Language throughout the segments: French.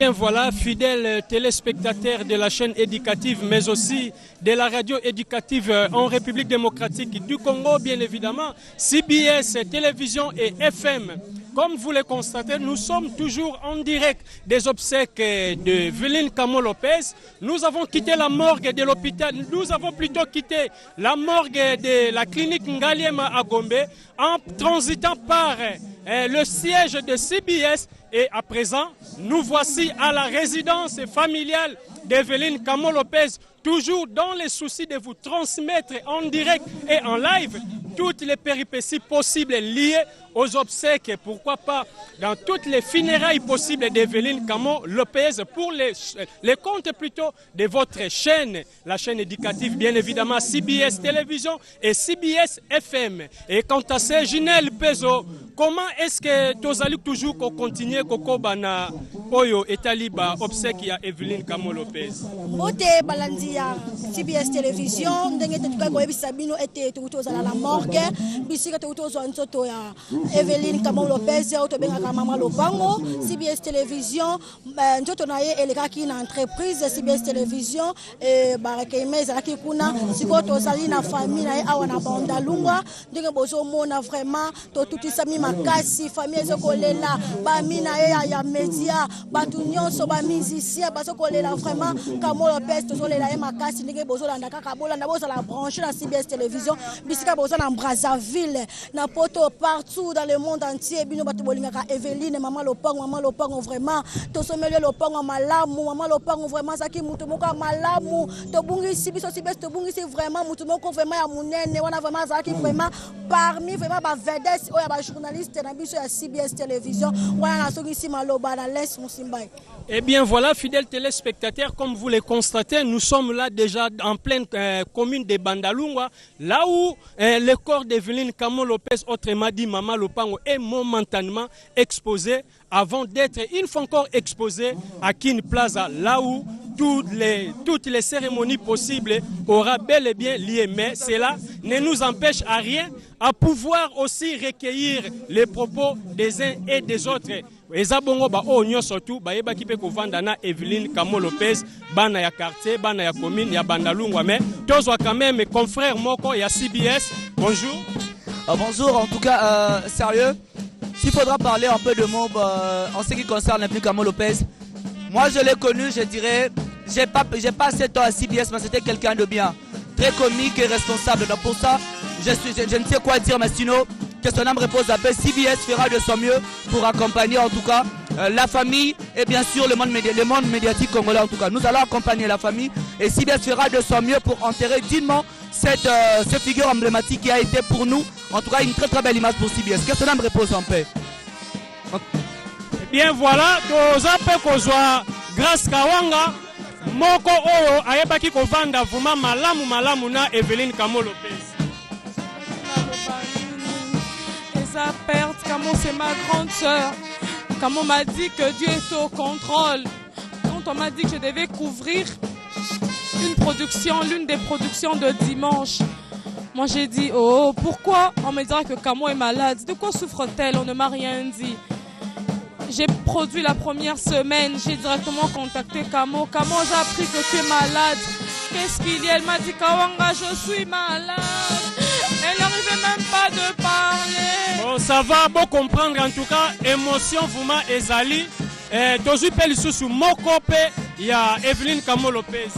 Bien voilà, fidèles téléspectateurs de la chaîne éducative, mais aussi de la radio éducative en République démocratique du Congo, bien évidemment, CBS, télévision et FM. Comme vous le constatez, nous sommes toujours en direct des obsèques de Evelyne Kamo Lopez. Nous avons quitté la morgue de l'hôpital, nous avons plutôt quitté la morgue de la clinique Ngaliema à Gombe en transitant par le siège de CBS. Et à présent, nous voici à la résidence familiale d'Evelyne Kamo Lopez, toujours dans les soucis de vous transmettre en direct et en live toutes les péripéties possibles liées aux obsèques, pourquoi pas dans toutes les funérailles possibles d'Evelyne Kamo Lopez pour les comptes plutôt de votre chaîne, la chaîne éducative bien évidemment CBS Télévision et CBS FM. Et quant à ces Ginelle Pezo, comment est-ce que Tozali toujours continuer kokobana oyo etaliba obsèque ya Evelyne Kamo Lopez? Ote balandia CBS Télévision ndenge tetuka ko ebisa bino ete tutozala la morgue bisika tutozwa nzoto ya Evelyne Kamo Lopez auto bengaka mama lopango. CBS Télévision nzoto na ye elekaki na entreprise CBS Télévision e barakeme ezalaki kuna siko tozali na famille na ye awa na Bandalungwa ndenge bozo mona vraiment to tutisami makasi famille ezokolela ba mina ye ya media batu nyonso ba musicien bazokolela vraiment Kamo Lopez tozolela ye makasi ndenge bozolanda kaka bolanda bozala branché na CBS Télévision bisika bozala na Brazzaville na poto partout dans le monde entier bino batu bolingaka Evelyne mama lopango vraiment to sommelé lopango malamu mama lopango vraiment saki mutu moko malamu to bungisi biso CBS to bungisi vraiment mutu moko vraiment ya munene wana vraiment saki vraiment parmi vraiment ba vedettes oya ba journaliste na biso ya CBS Télévision wana na sokisi maloba na Les Musimbai. Eh bien voilà, fidèles téléspectateurs, comme vous le constatez, nous sommes là déjà en pleine commune de Bandalungwa, là où le corps d'Evelyne Kamo Lopez, autrement dit Mama Lopango, est momentanément exposé avant d'être une fois encore exposé à Kin Plaza, là où toutes les cérémonies possibles aura bel et bien lieu. Mais cela ne nous empêche à rien à pouvoir aussi recueillir les propos des uns et des autres. Ezabongo ba onyo surtout ba yeba kipe ko vanda na Evelyne Kamo Lopez bana ya quartier bana ya commune ya Bandalungwa mais tozwa quand même confrère moko ya CBS. Bonjour. Bonjour, en tout cas sérieux, s'il faudra parler un peu de mots en ce qui concerne Evelyne Kamo Lopez, moi je l'ai connu, je dirais, j'ai pas 7 ans à CBS mais c'était quelqu'un de bien, très comique et responsable. Donc pour ça, je ne sais quoi dire, mais sinon que son âme repose à paix. CBS fera de son mieux pour accompagner en tout cas la famille et bien sûr le monde médiatique congolais en tout cas. Nous allons accompagner la famille et CBS fera de son mieux pour enterrer dignement cette figure emblématique qui a été pour nous, en tout cas une très belle image pour CBS. Que son âme repose en paix. Eh bien voilà, toza pe kozwa Grace Kawanga moko oyo ayebaki kovanda vuma malamu na Evelyne Kamo Lopez. Esa perte, Kamo c'est ma grande sœur. Kamo m'a dit que Dieu est au contrôle. Quand on m'a dit que je devais couvrir l'une des productions de dimanche, moi j'ai dit oh pourquoi on me dira que Kamo est malade? De quoi souffre-t-elle? On ne m'a rien dit. J'ai produit la première semaine, j'ai directement contacté Kamo. Kamo, j'ai appris que tu es malade. Qu'est-ce qu'il y a? Elle m'a dit Kawanga, je suis malade. Elle n'arrivait même pas de parler. Bon, ça va, bon comprendre en tout cas, émotion vraiment ezali. Tozu pe lisusu moko pe ya Evelyne Kamo Lopez.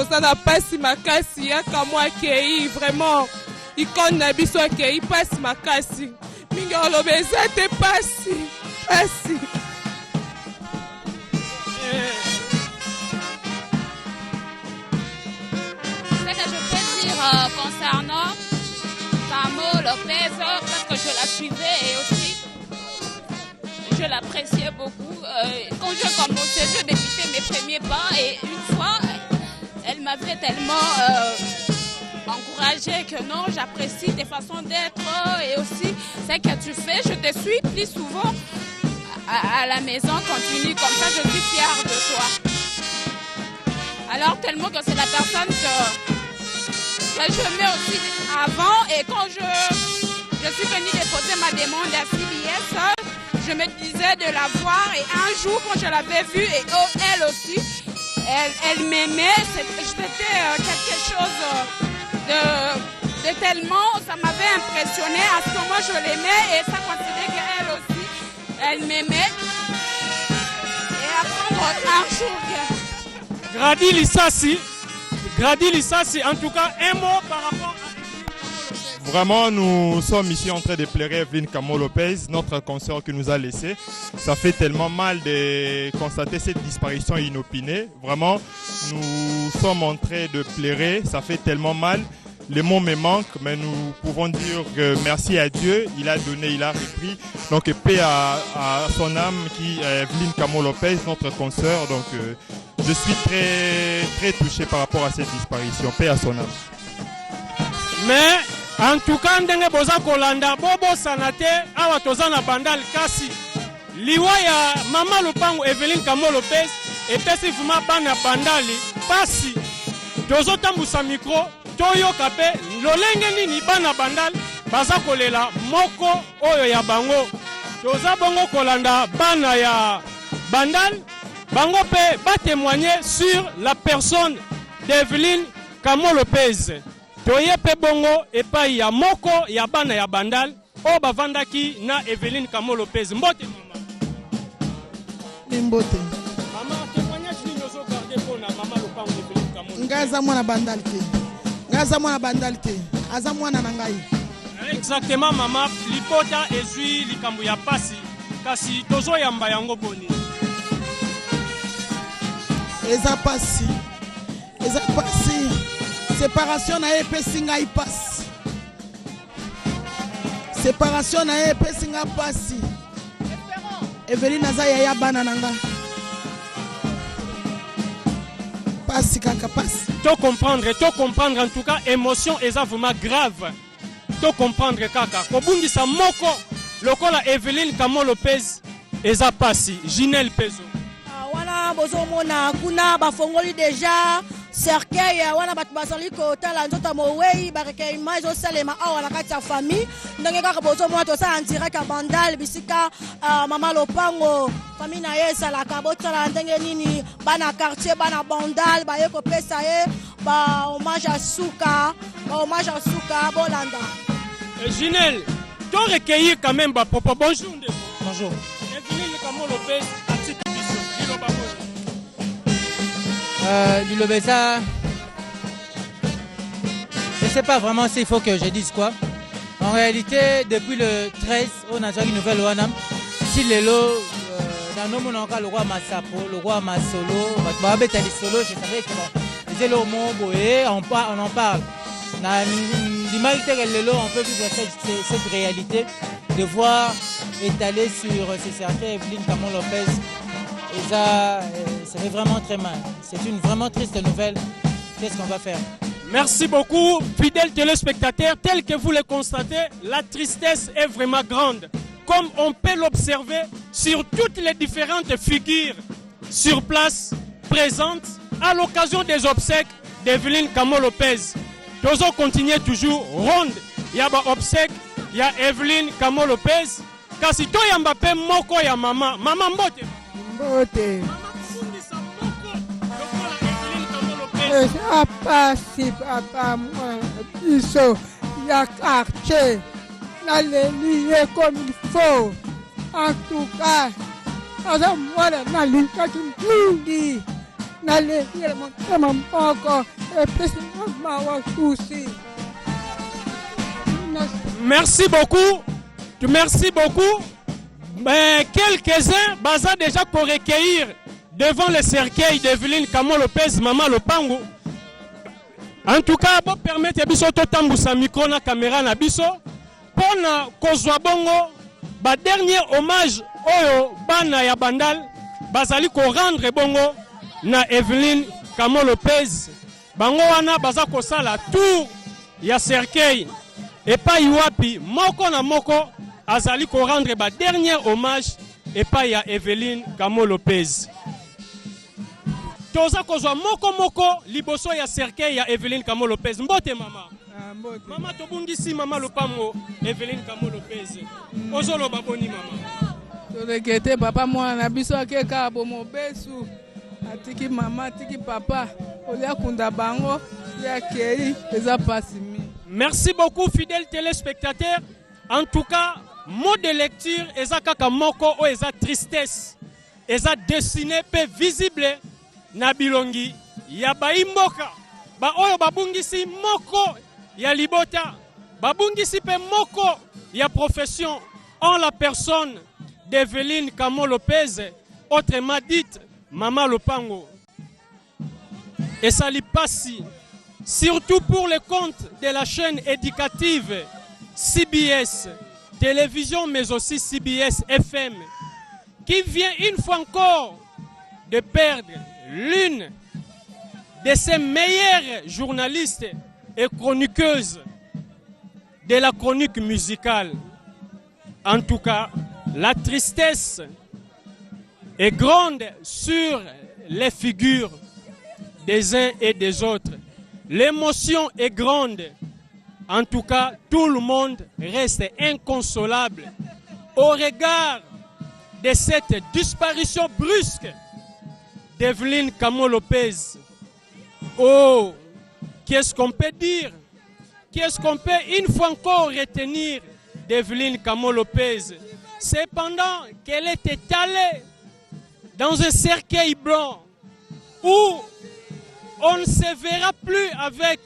Ça n'a pas si makasi ya Kamo akei vraiment. Icône na biso akei pas si makasi. Mingi Lopez c'était pas si. Merci. Ce que je peux dire concernant Kamo Lopez, parce que je la suivais et aussi je l'appréciais beaucoup. Quand j'ai commencé, je débutais mes premiers pas et une fois, elle m'avait tellement encouragé que non, j'apprécie tes façons d'être et aussi ce que tu fais. Je te suis plus souvent à la maison, continue comme ça, je suis fière de toi. Alors tellement que c'est la personne que je mets aussi avant et quand je suis venue déposer ma demande à CBS, je me disais de la voir et un jour quand je l'avais vue et elle aussi, elle m'aimait, c'était quelque chose de tellement, ça m'avait impressionné à ce que moi je l'aimais et ça considérait qu'elle aussi elle m'aimait et apprendre un jour. Grady Lissassi, en tout cas, un mot par rapport à... Vraiment, nous sommes ici en train de pleurer Evelyne Kamo Lopez, notre consoeur qui nous a laissés. Ça fait tellement mal de constater cette disparition inopinée. Vraiment, nous sommes en train de pleurer, ça fait tellement mal. Les mots me manquent, mais nous pouvons dire que merci à Dieu, il a donné, il a repris. Donc paix à son âme qui est Evelyne Kamo Lopez, notre consoeur. Donc je suis très touché par rapport à cette disparition. Paix à son âme. Mais en tout cas, ndenge boza kolanda bobo sanate awa tozana bandal kasi liwa ya mama Lupango Evelyne Kamo Lopez epesi vuma bana bandali pasi tozo tambusa micro toyoka pe lolenge nini bana bandal baza kolela moko oyo ya bango toza bongo kolanda bana ya bandal bango pe ba témoigner sur la personne d'Evelyne Kamo Lopez. Toye pe bongo epai ya moko ya bana ya bandal o bavandaki na Evelyne Kamo Lopez. Mbote mama. Mbote. Mama, témoignage ni nozo garder pour na mama Lupango Evelyne Kamo Lopez. Ngaza mwana bandal te. Ngaza mwana bandal te. Aza mwana na ngai. Exactement mama, lipota ezui likambo ya pasi. Kasi tozo yamba yango boni. Eza pasi. Eza pasi. Séparation na epesi ngai pasi. Séparation na epesi ngai pasi. Evelyne aza yaya bana nanga. Pasi kaka pasi. To comprendre en tout cas émotion eza vraiment grave. To comprendre kaka. Kobungisa moko lokola Evelyne Kamo Lopez eza pasi. Ginelle Pezo. Wana bozo mona kuna bafongoli déjà cercueil wana bato bazali kotala nzoto mowei bareke image osalema awa na kati ya famille ndenge kaka bozomona tosala en direct ya bandal bisika mama Lupango famille na ye esalaka botala ndenge nini bana quartier bana bandal baye kopesa ye ba hommage à suka bolanda. Ginelle, tu as recueilli quand même ba papa. Bonjour. Bonjour. Evelyne Kamo Lopez artiste Lilo Babo. Lilo Beza, je ne sais pas vraiment s'il faut que je dise quoi. En réalité, depuis le 13, on a déjà une nouvelle Wanam. Si Lelo, nanomona le roi Masapo, le roi Masolo, les solo, je savais que bon, c'est le mot boé, on en parle. L'image on peut vivre cette réalité de voir étaler sur ces cercueils Evelyne Kamon Lopez. Et ça fait vraiment très mal. C'est une vraiment triste nouvelle. Qu'est-ce qu'on va faire? Merci beaucoup, fidèles téléspectateurs. Tel que vous le constatez, la tristesse est vraiment grande. Comme on peut l'observer sur toutes les différentes figures sur place présentes à l'occasion des obsèques d'Evelyne Kamon Lopez. Nous allons continuer toujours ronde. Il y a des obsèques, il y a Evelyne Kamon Lopez. Kasi to ya Mbappé moko ya mama. Mama mbote. Mbote. Papa, si papa, moi, biso, ya quartier, la lié comme il faut. En tout cas, moi, la lié comme il faut. Na lié mon poko, et puis ma aussi. Merci beaucoup. Merci beaucoup. Mais quelques-uns, baza déjà pour recueillir devant le cercueil d'Evelyne Kamon Lopez, Maman Lopango. En tout cas, vous permettez biso to tambusa micro na caméra na biso pour na kozwa bongo ba dernier hommage oyo bana ya bandal bazali ko rendre bongo na Evelyne Kamon Lopez. Bango wana baza ko sala tour ya cercueil et pas iwapi moko na moko azali ko rendre ba dernier hommage et pas ya Evelyne Kamon Lopez. Toza kozwa moko liboso ya cercueil ya Evelyne Kamon Lopez. Mbote mama. Mbote. Mama tobungisi mama Lopango Evelyne Kamon Lopez. Ozolo baboni mama. Tolekete papa mwana biso akeka bomo besu. Atiki mama, atiki papa. Olia kunda bango ya keri eza pasimi. Merci beaucoup fidèles téléspectateurs. En tout cas, mot de lecture eza kaka moko o eza tristesse. Eza dessiné pe visible na bilongi ya baimboka ba oyo babungisi moko ya libota babungisi pe moko ya profession en la personne d'Evelyne Kamon Lopez, autrement dite Maman Lopango. Et ça lui passe surtout pour le compte de la chaîne éducative CBS Télévision mais aussi CBS FM qui vient une fois encore de perdre l'une de ses meilleures journalistes et chroniqueuses de la chronique musicale. En tout cas, la tristesse est grande sur les figures des uns et des autres. L'émotion est grande. En tout cas, tout le monde reste inconsolable au regard de cette disparition brusque d'Evelyne Kamon Lopez. Oh, qu'est-ce qu'on peut dire? Qu'est-ce qu'on peut une fois encore retenir d'Evelyne Kamon Lopez? C'est pendant qu'elle était allée dans un cercueil blanc où on ne se verra plus avec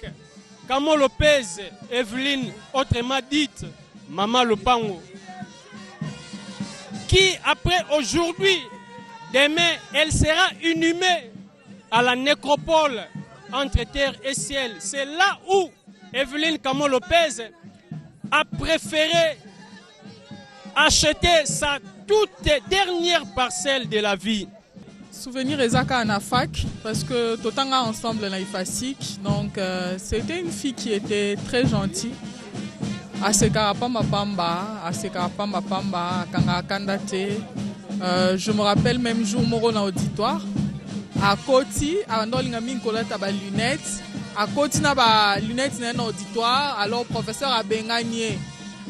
Kamon Lopez, Evelyne, autrement dite Maman Lopango, qui après aujourd'hui, demain, elle sera inhumée à la nécropole entre terre et ciel. C'est là où Evelyne Kamon Lopez a préféré acheter sa toute dernière parcelle de la vie. Souvenir Ezaka à fac parce que Totanga ensemble na IFASIC. Donc c'était une fille qui était très gentille. Asekarapamba pamba, Asekarapamba pamba, Kanga Kandate. Je me rappelle même jour moro na auditoire. À Koti, à Ndolingamin Kolata ba lunettes. À Koti na ba lunettes na auditoire. Alors professeur a bengagné.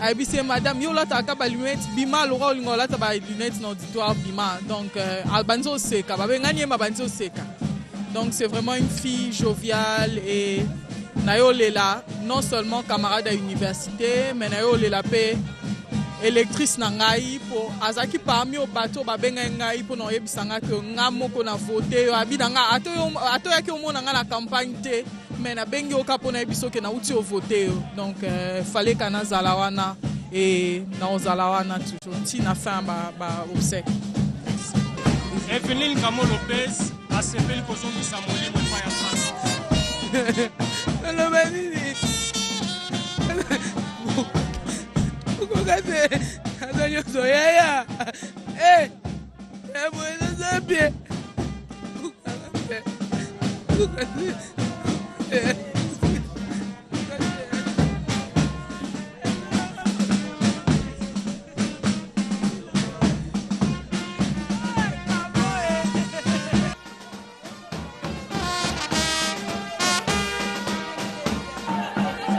Abissé madame yola ta ba lunettes bima lora lingola ta ba lunettes na auditoire bima. Donc albanzo seka ba bengagné ma banzo seka. Donc c'est vraiment une fille joviale et nayo lela non seulement camarade à l'université mais nayo lela pe électrice na ngai pour azaki parmi au bateau ba benga ngai pour no yebisanga que ngamoko na voter abidanga ato yaki o mona na campagne te mais na bengi o kapona yebiso ke na uti o voter. Donc fallait kana zalawana et na zalawana toujours ti na fin ba obsèque. Evelyn Kamo Lopez asepeli kozongisa molimo epai ya France. aloba nini okokate aza nyonso yaya boye naza bien